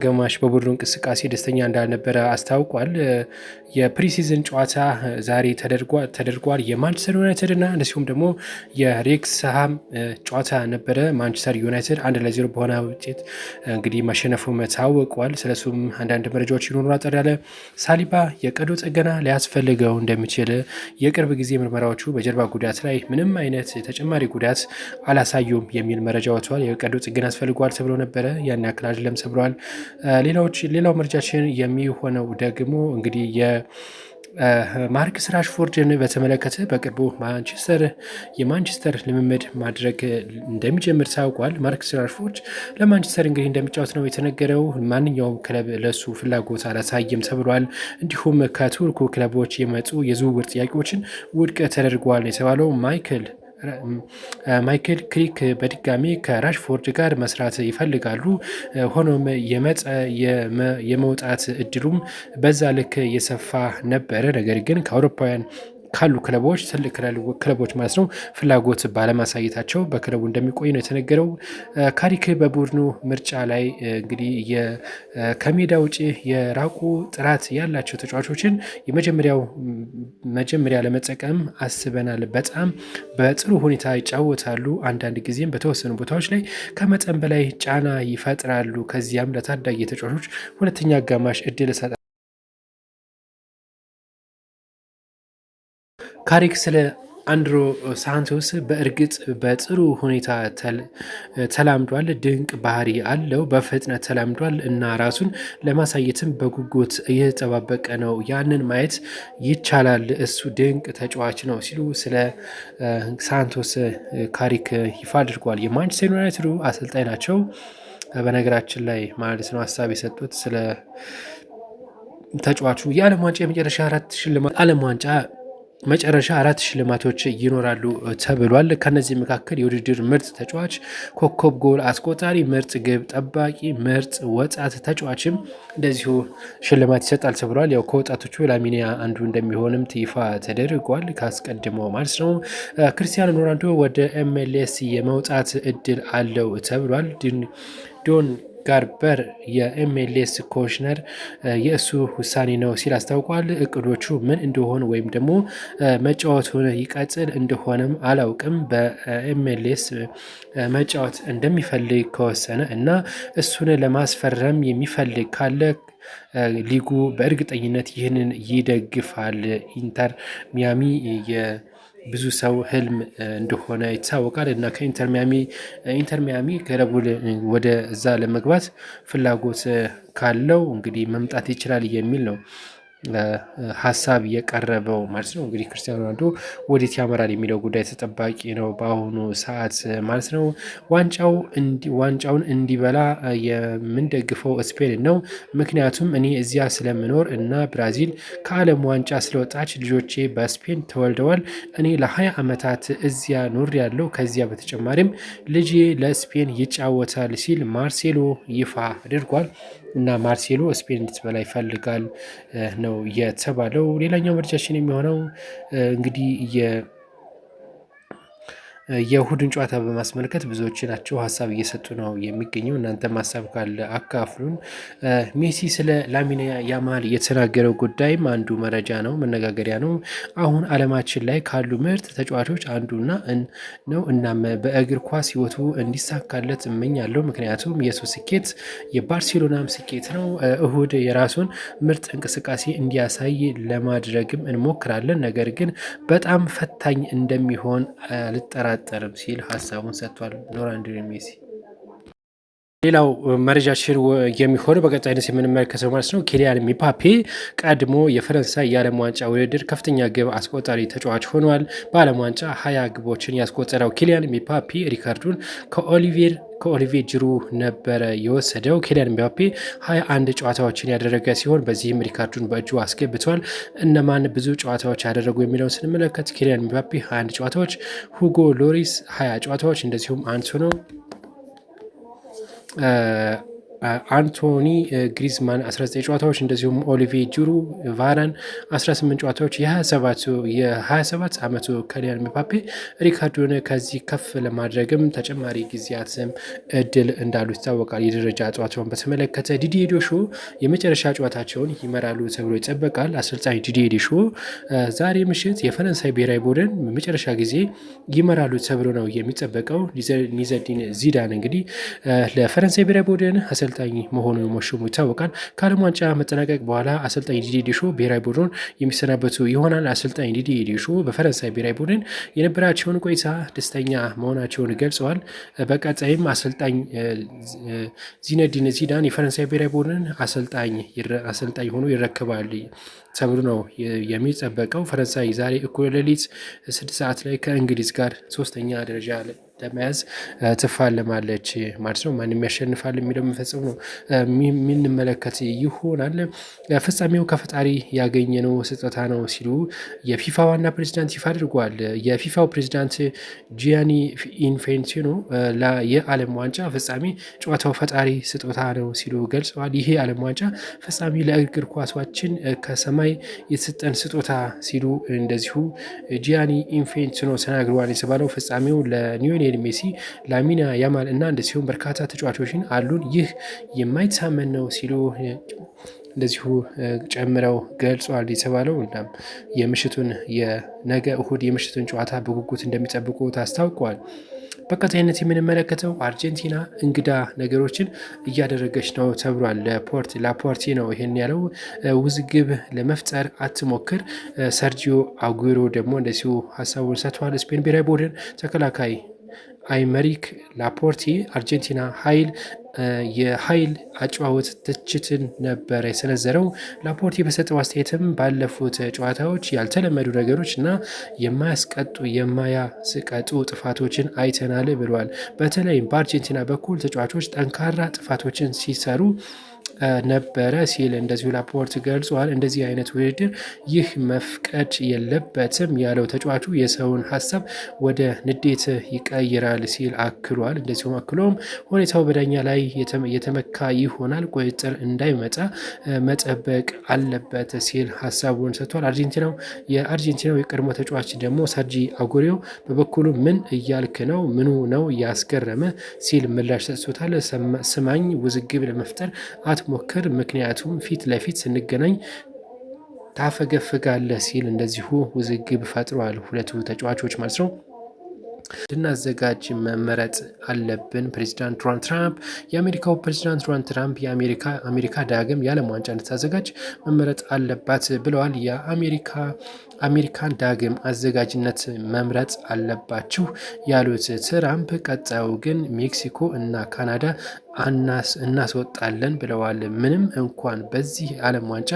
ግማሽ በቡድኑ እንቅስቃሴ ደስተኛ እንዳልነበረ አስታውቋል። የፕሪሲዝን ጨዋታ ዛሬ ተደርጓል። የማንቸስተር ዩናይትድ እና እንደዚሁም ደግሞ የሬክስሃም ጨዋታ ነበረ። ማንቸስተር ዩናይትድ 1-0 በሆነ ውጤት እንግዲህ ማሸነፉም ታውቋል። ስለሱም አንዳንድ መረጃዎች ይኖሩ አጠር ያለ ሳሊባ የቀዶ ጥገና ሊያስፈልገው እንደሚችል የቅርብ ጊዜ ምርመራዎቹ በጀርባ ጉዳት ላይ ምንም አይነት ተጨማሪ ጉዳት አላሳዩም የሚል መረጃ ወጥቷል። የቀዶ ጥገና ያስፈልገዋል ተብሎ ነበረ። ያን ያክል አይደለም ተብሏል። ሌላው መረጃችን የሚሆነው ደግሞ እንግዲህ የማርክስ ራሽፎርድን በተመለከተ በቅርቡ የማንቸስተር ልምምድ ማድረግ እንደሚጀምር ታውቋል። ማርክስ ራሽፎርድ ለማንቸስተር እንግዲህ እንደሚጫወት ነው የተነገረው። ማንኛውም ክለብ ለሱ ፍላጎት አላሳየም ተብሏል። እንዲሁም ከቱርኩ ክለቦች የመጡ የዝውውር ጥያቄዎችን ውድቅ ተደርጓል የተባለው ማይክል ክሪክ በድጋሚ ከራሽፎርድ ጋር መስራት ይፈልጋሉ። ሆኖም የመውጣት እድሉም በዛ ልክ የሰፋ ነበረ። ነገር ግን ከአውሮፓውያን ካሉ ክለቦች ትልቅ ክለቦች ማለት ነው ፍላጎት ባለማሳየታቸው በክለቡ እንደሚቆይ ነው የተነገረው። ካሪክ በቡድኑ ምርጫ ላይ እንግዲህ ከሜዳ ውጭ የራቁ ጥራት ያላቸው ተጫዋቾችን መጀመሪያ ለመጠቀም አስበናል። በጣም በጥሩ ሁኔታ ይጫወታሉ። አንዳንድ ጊዜም በተወሰኑ ቦታዎች ላይ ከመጠን በላይ ጫና ይፈጥራሉ። ከዚያም ለታዳጊ ተጫዋቾች ሁለተኛ አጋማሽ እድል ሰጣ ካሪክ ስለ አንድሮ ሳንቶስ በእርግጥ በጥሩ ሁኔታ ተላምዷል። ድንቅ ባህሪ አለው። በፍጥነት ተላምዷል እና ራሱን ለማሳየትም በጉጉት እየተጠባበቀ ነው። ያንን ማየት ይቻላል። እሱ ድንቅ ተጫዋች ነው ሲሉ ስለ ሳንቶስ ካሪክ ይፋ አድርጓል። የማንቸስተር ዩናይትዱ አሰልጣኝ ናቸው በነገራችን ላይ ማለት ነው ሀሳብ የሰጡት ስለ ተጫዋቹ። የዓለም ዋንጫ የመጨረሻ አራት ሽልማቶች ይኖራሉ ተብሏል። ከነዚህ መካከል የውድድር ምርጥ ተጫዋች፣ ኮከብ ጎል አስቆጣሪ፣ ምርጥ ግብ ጠባቂ፣ ምርጥ ወጣት ተጫዋችም እንደዚሁ ሽልማት ይሰጣል ተብሏል። ያው ከወጣቶቹ ላሚኒያ አንዱ እንደሚሆንም ይፋ ተደርጓል ካስቀድሞ ማለት ነው። ክርስቲያኖ ሮናልዶ ወደ ኤምኤልኤስ የመውጣት እድል አለው ተብሏል። ዶን ጋርበር የኤምኤልኤስ ኮሚሽነር የእሱ ውሳኔ ነው ሲል አስታውቋል። እቅዶቹ ምን እንደሆኑ ወይም ደግሞ መጫወቱን ይቀጥል እንደሆነም አላውቅም። በኤምኤልኤስ መጫወት እንደሚፈልግ ከወሰነ እና እሱን ለማስፈረም የሚፈልግ ካለ ሊጉ በእርግጠኝነት ይህንን ይደግፋል። ኢንተር ሚያሚ ብዙ ሰው ህልም እንደሆነ ይታወቃል እና ኢንተር ሚያሚ ክለቡን ወደ እዛ ለመግባት ፍላጎት ካለው እንግዲህ መምጣት ይችላል የሚል ነው ሀሳብ የቀረበው ማለት ነው። እንግዲህ ክርስቲያኖ ሮናልዶ ወዴት ያመራል የሚለው ጉዳይ ተጠባቂ ነው በአሁኑ ሰዓት ማለት ነው። ዋንጫውን እንዲበላ የምንደግፈው ስፔን ነው። ምክንያቱም እኔ እዚያ ስለምኖር እና ብራዚል ከዓለም ዋንጫ ስለወጣች ልጆቼ በስፔን ተወልደዋል። እኔ ለ20 ዓመታት እዚያ ኖር ያለው ከዚያ በተጨማሪም ልጄ ለስፔን ይጫወታል ሲል ማርሴሎ ይፋ አድርጓል። እና ማርሴሎ ስፔን እንድትበላ ይፈልጋል ነው የተባለው። ሌላኛው መረጃችን የሚሆነው እንግዲህ የእሁድን ጨዋታ በማስመልከት ብዙዎች ናቸው ሀሳብ እየሰጡ ነው የሚገኘው። እናንተም ሀሳብ ካለ አካፍሉን። ሜሲ ስለ ላሚን ያማል የተናገረው ጉዳይም አንዱ መረጃ ነው፣ መነጋገሪያ ነው። አሁን አለማችን ላይ ካሉ ምርጥ ተጫዋቾች አንዱና ነው። እናም በእግር ኳስ ህይወቱ እንዲሳካለት እመኛለሁ። ምክንያቱም የሱ ስኬት የባርሴሎናም ስኬት ነው። እሁድ የራሱን ምርጥ እንቅስቃሴ እንዲያሳይ ለማድረግም እንሞክራለን። ነገር ግን በጣም ፈታኝ እንደሚሆን አልጠራጠርም ሲል ሀሳቡን ሰጥቷል ሎራንድሮ ሜሲ። ሌላው መረጃችን የሚሆነው በቀጣይነት የምንመለከተው ማለት ነው ኪሊያን ምባፔ ቀድሞ የፈረንሳይ የዓለም ዋንጫ ውድድር ከፍተኛ ግብ አስቆጣሪ ተጫዋች ሆኗል። በዓለም ዋንጫ 20 ግቦችን ያስቆጠረው ኪሊያን ምባፔ ሪካርዱን ከኦሊቪር ጅሩ ነበረ የወሰደው። ኪሊያን ምባፔ 21 ጨዋታዎችን ያደረገ ሲሆን በዚህም ሪካርዱን በእጁ አስገብቷል። እነማን ብዙ ጨዋታዎች ያደረጉ የሚለውን ስንመለከት ኪሊያን ምባፔ 21 ጨዋታዎች፣ ሁጎ ሎሪስ 20 ጨዋታዎች እንደዚሁም አንሶ ነው አንቶኒ ግሪዝማን 19 ጨዋታዎች እንደዚሁም ኦሊቬ ጁሩ ቫራን 18 ጨዋታዎች የ27 ዓመቱ ከሊያን ምባፔ ሪካርዶን ከዚህ ከፍ ለማድረግም ተጨማሪ ጊዜያትም እድል እንዳሉ ይታወቃል። የደረጃ ጨዋታውን በተመለከተ ዲዲዬ ዴሾ የመጨረሻ ጨዋታቸውን ይመራሉ ተብሎ ይጠበቃል። አሰልጣኝ ዲዲዬ ዴሾ ዛሬ ምሽት የፈረንሳይ ብሔራዊ ቡድን መጨረሻ ጊዜ ይመራሉ ተብሎ ነው የሚጠበቀው። ኒዘዲን ዚዳን እንግዲህ ለፈረንሳይ ብሔራዊ ቡድን አሰልጣኝ መሆኑ መሾሙ ይታወቃል። ከዓለም ዋንጫ መጠናቀቅ በኋላ አሰልጣኝ ዲዲዬ ዴሾ ብሔራዊ ቡድኑን የሚሰናበቱ ይሆናል። አሰልጣኝ ዲዲዬ ዴሾ በፈረንሳይ ብሔራዊ ቡድን የነበራቸውን ቆይታ ደስተኛ መሆናቸውን ገልጸዋል። በቀጣይም አሰልጣኝ ዚነዲን ዚዳን የፈረንሳይ ብሔራዊ ቡድን አሰልጣኝ ሆኖ ይረክባል ተብሎ ነው የሚጠበቀው። ፈረንሳይ ዛሬ እኩለ ሌሊት 6 ሰዓት ላይ ከእንግሊዝ ጋር ሶስተኛ ደረጃ ለመያዝ ትፋለማለች ማለት ነው። ማንም ያሸንፋል የሚለው የሚፈጽሙ ነው የምንመለከት ይሆናል። ፍጻሜው ከፈጣሪ ያገኘነው ስጦታ ነው ሲሉ የፊፋ ዋና ፕሬዚዳንት ይፋ አድርጓል። የፊፋው ፕሬዚዳንት ጂያኒ ኢንፌንቲኖ የዓለም ዋንጫ ፍጻሜ ጨዋታው ፈጣሪ ስጦታ ነው ሲሉ ገልጸዋል። ይሄ የዓለም ዋንጫ ፍጻሜ ለእግር ኳሷችን ከሰማይ የተሰጠን ስጦታ ሲሉ እንደዚሁ ጂያኒ ኢንፌንቲኖ ተናግረዋል። የተባለው ፍጻሜው ለሊዮኔል ሜሲ፣ ላሚን ያማል እና እንደዚሁም በርካታ ተጫዋቾችን አሉን፣ ይህ የማይታመን ነው ሲሉ እንደዚሁ ጨምረው ገልጿል የተባለው። እናም የምሽቱን የነገ እሁድ የምሽቱን ጨዋታ በጉጉት እንደሚጠብቁ ታስታውቀዋል። በቀጣይነት የምንመለከተው አርጀንቲና እንግዳ ነገሮችን እያደረገች ነው ተብሏል። ላፖርቴ ነው ይህን ያለው። ውዝግብ ለመፍጠር አትሞክር። ሰርጂዮ አጉሮ ደግሞ እንደዚሁ ሀሳቡን ሰጥቷል። ስፔን ብሔራዊ ቡድን ተከላካይ አይመሪክ ላፖርቴ አርጀንቲና የኃይል አጨዋወት ትችትን ነበረ የሰነዘረው። ላፖርቴ በሰጠው አስተያየትም ባለፉት ጨዋታዎች ያልተለመዱ ነገሮች እና የማያስቀጡ ጥፋቶችን አይተናል ብለዋል። በተለይም በአርጀንቲና በኩል ተጫዋቾች ጠንካራ ጥፋቶችን ሲሰሩ ነበረ ሲል እንደዚሁ ላፖርት ገልጿል። እንደዚህ አይነት ውድድር ይህ መፍቀድ የለበትም ያለው ተጫዋቹ የሰውን ሀሳብ ወደ ንዴት ይቀይራል ሲል አክሏል። እንደዚሁም አክሎም ሁኔታው በዳኛ ላይ የተመካ ይሆናል፣ ቁጥጥር እንዳይመጣ መጠበቅ አለበት ሲል ሀሳቡን ሰጥቷል። የአርጀንቲናው የቀድሞ ተጫዋች ደግሞ ሰርጂ አጉሬዮ በበኩሉ ምን እያልክ ነው? ምኑ ነው ያስገረመ ሲል ምላሽ ሰጥቶታል። ስማኝ፣ ውዝግብ ለመፍጠር ሞክር፣ ምክንያቱም ፊት ለፊት ስንገናኝ ታፈገፍጋለህ ሲል እንደዚሁ ውዝግብ ፈጥሯል። ሁለቱ ተጫዋቾች ማለት ነው። እንድናዘጋጅ መመረጥ አለብን። ፕሬዚዳንት ዶናልድ ትራምፕ የአሜሪካው ፕሬዚዳንት ዶናልድ ትራምፕ የአሜሪካ ዳግም የዓለም ዋንጫ እንድታዘጋጅ መመረጥ አለባት ብለዋል። አሜሪካን ዳግም አዘጋጅነት መምረጥ አለባችሁ ያሉት ትራምፕ ቀጣዩ ግን ሜክሲኮ እና ካናዳ እናስወጣለን ብለዋል። ምንም እንኳን በዚህ ዓለም ዋንጫ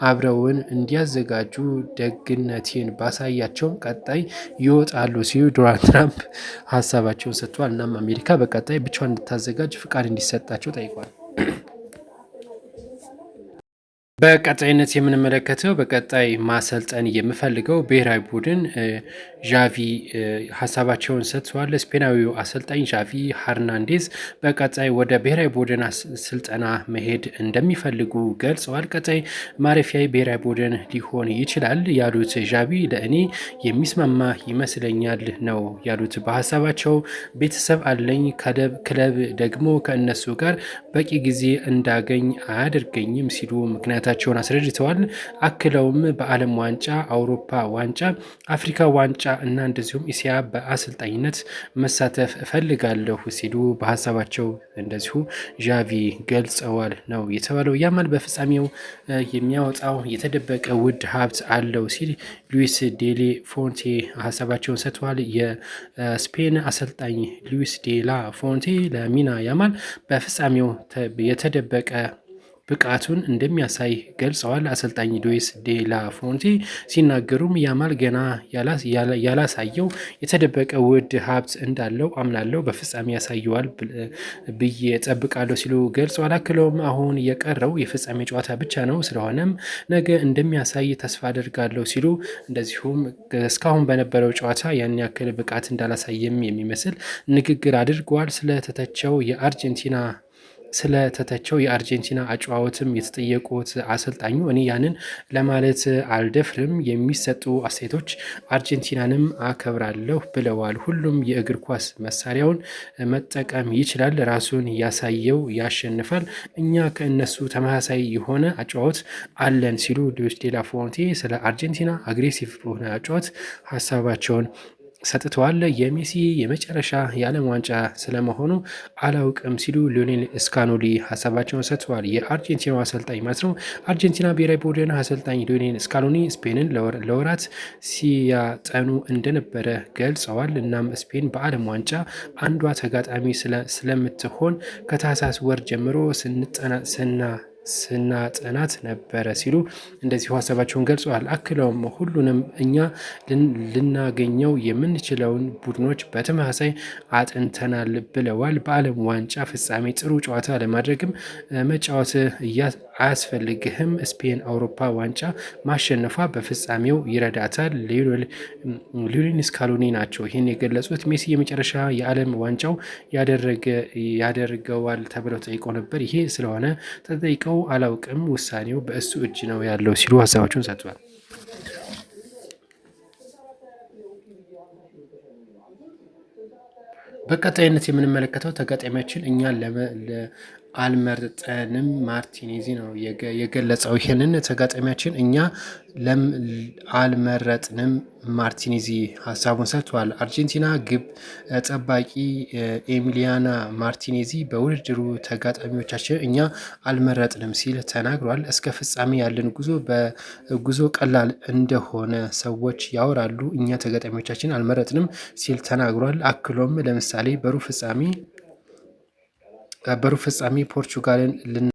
አብረውን እንዲያዘጋጁ ደግነቴን ባሳያቸውም ቀጣይ ይወጣሉ ሲሉ ዶናልድ ትራምፕ ሀሳባቸውን ሰጥተዋል። እናም አሜሪካ በቀጣይ ብቻዋን እንድታዘጋጅ ፍቃድ እንዲሰጣቸው ጠይቋል። በቀጣይነት የምንመለከተው በቀጣይ ማሰልጠን የምፈልገው ብሔራዊ ቡድን ዣቪ ሀሳባቸውን ሰጥተዋል። ስፔናዊው አሰልጣኝ ዣቪ ሃርናንዴዝ በቀጣይ ወደ ብሔራዊ ቡድን ስልጠና መሄድ እንደሚፈልጉ ገልጸዋል። ቀጣይ ማረፊያ ብሔራዊ ቡድን ሊሆን ይችላል ያሉት ዣቪ ለእኔ የሚስማማ ይመስለኛል ነው ያሉት። በሀሳባቸው ቤተሰብ አለኝ፣ ክለብ ደግሞ ከእነሱ ጋር በቂ ጊዜ እንዳገኝ አያደርገኝም ሲሉ ምክንያታቸውን አስረድተዋል። አክለውም በዓለም ዋንጫ፣ አውሮፓ ዋንጫ፣ አፍሪካ ዋንጫ እና እንደዚሁም እስያ በአሰልጣኝነት መሳተፍ እፈልጋለሁ ሲሉ በሀሳባቸው እንደዚሁ ዣቪ ገልጸዋል ነው የተባለው። ያማል በፍጻሜው የሚያወጣው የተደበቀ ውድ ሀብት አለው ሲል ሉዊስ ዴሌ ፎንቴ ሀሳባቸውን ሰጥተዋል። የስፔን አሰልጣኝ ሉዊስ ዴላ ፎንቴ ለሚና ያማል በፍጻሜው የተደበቀ ብቃቱን እንደሚያሳይ ገልጸዋል። አሰልጣኝ ሉዊስ ዴላ ፎንቴ ሲናገሩም ያማል ገና ያላሳየው የተደበቀ ውድ ሀብት እንዳለው አምናለው፣ በፍጻሜ ያሳየዋል ብዬ ጠብቃለሁ ሲሉ ገልጸዋል። አክለውም አሁን የቀረው የፍጻሜ ጨዋታ ብቻ ነው፣ ስለሆነም ነገ እንደሚያሳይ ተስፋ አደርጋለሁ ሲሉ እንደዚሁም እስካሁን በነበረው ጨዋታ ያን ያክል ብቃት እንዳላሳየም የሚመስል ንግግር አድርገዋል። ስለተተቸው የአርጀንቲና ስለተተቸው የአርጀንቲና አጨዋወትም የተጠየቁት አሰልጣኙ እኔ ያንን ለማለት አልደፍርም፣ የሚሰጡ አስተያየቶች አርጀንቲናንም አከብራለሁ ብለዋል። ሁሉም የእግር ኳስ መሳሪያውን መጠቀም ይችላል፣ ራሱን ያሳየው ያሸንፋል፣ እኛ ከእነሱ ተመሳሳይ የሆነ አጨዋወት አለን ሲሉ ሉዊስ ዴላ ፎንቴ ስለ አርጀንቲና አግሬሲቭ በሆነ አጨዋወት ሀሳባቸውን ሰጥተዋል። የሜሲ የመጨረሻ የዓለም ዋንጫ ስለመሆኑ አላውቅም ሲሉ ሊዮኔል ስካሎኒ ሀሳባቸውን ሰጥተዋል። የአርጀንቲናው አሰልጣኝ ማለት ነው። አርጀንቲና ብሔራዊ ቡድን አሰልጣኝ ሊዮኔል ስካሎኒ ስፔንን ለወራት ሲያጠኑ እንደነበረ ገልጸዋል። እናም ስፔን በዓለም ዋንጫ አንዷ ተጋጣሚ ስለምትሆን ከታህሳስ ወር ጀምሮ ስናጠናት ነበረ ሲሉ እንደዚሁ ሀሳባቸውን ገልጸዋል። አክለውም ሁሉንም እኛ ልናገኘው የምንችለውን ቡድኖች በተመሳሳይ አጥንተናል ብለዋል። በዓለም ዋንጫ ፍጻሜ ጥሩ ጨዋታ ለማድረግም መጫወት አያስፈልግህም። ስፔን አውሮፓ ዋንጫ ማሸነፏ በፍጻሜው ይረዳታል። ሊዮኔል ስካሎኒ ናቸው ይህን የገለጹት። ሜሲ የመጨረሻ የዓለም ዋንጫው ያደርገዋል ተብለው ተጠይቀው ነበር። ይሄ ስለሆነ ተጠይቀው አላውቅም፣ ውሳኔው በእሱ እጅ ነው ያለው ሲሉ ሀሳባቸውን ሰጥቷል። በቀጣይነት የምንመለከተው ተጋጣሚያችን እኛን አልመርጠንም ማርቲኔዚ ነው የገለጸው። ይህንን ተጋጣሚያችን እኛ አልመረጥንም ማርቲኔዚ ሀሳቡን ሰጥቷል። አርጀንቲና ግብ ጠባቂ ኤሚሊያና ማርቲኔዚ በውድድሩ ተጋጣሚዎቻችን እኛ አልመረጥንም ሲል ተናግሯል። እስከ ፍጻሜ ያለን ጉዞ ቀላል እንደሆነ ሰዎች ያወራሉ፣ እኛ ተጋጣሚዎቻችን አልመረጥንም ሲል ተናግሯል። አክሎም ለምሳሌ በሩብ ፍጻሜ ፖርቹጋልን